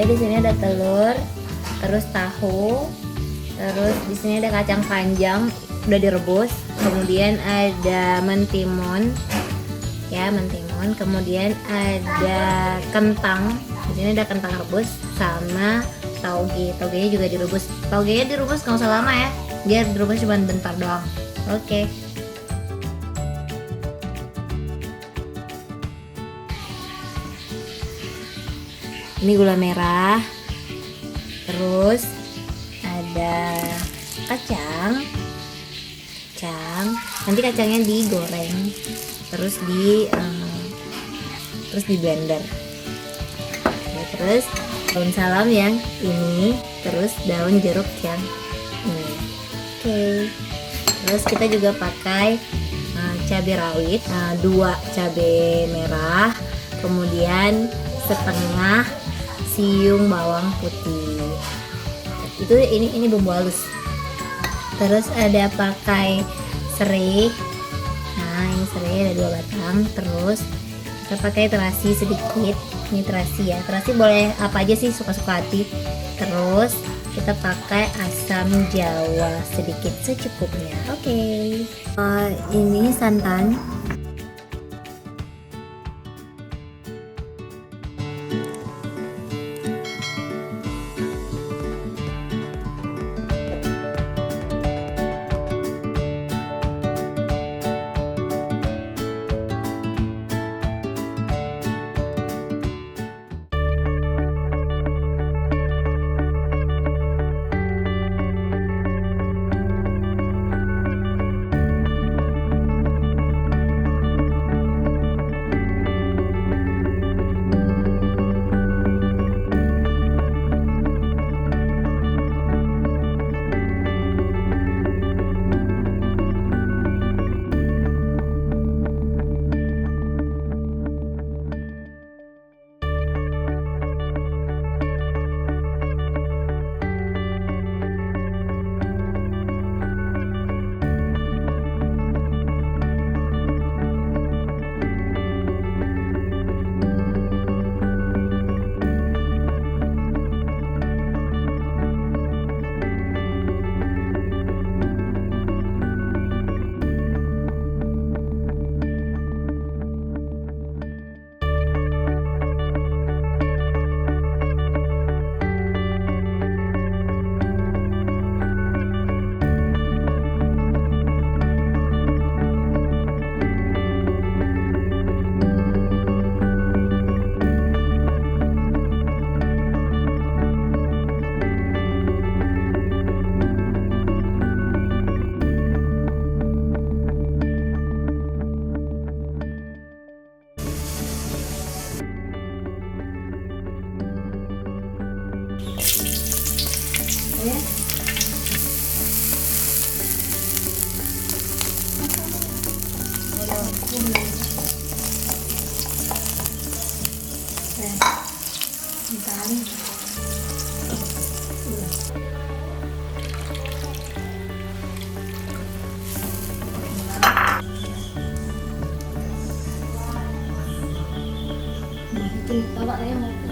di sini ada telur, terus tahu, terus di sini ada kacang panjang udah direbus, kemudian ada mentimun, ya mentimun, kemudian ada kentang, di sini ada kentang rebus sama tauge. Taugenya juga direbus. Taugenya direbus nggak usah lama ya, dia direbus cuma bentar doang. Oke. Ini gula merah, terus ada kacang, nanti kacangnya digoreng, terus di blender. Ya, terus daun salam yang ini, terus daun jeruk yang ini. Oke. Terus kita juga pakai cabai rawit, 2 cabai merah, kemudian setengah siung bawang putih. Itu ini bumbu halus. Terus ada pakai serai. Nah, ini serai ada 2 batang. Terus kita pakai terasi sedikit. Ini terasi ya. Terasi boleh apa aja sih, suka-suka hati. Terus kita pakai asam jawa sedikit secukupnya. Oke. Ini santan. Bapak saya mau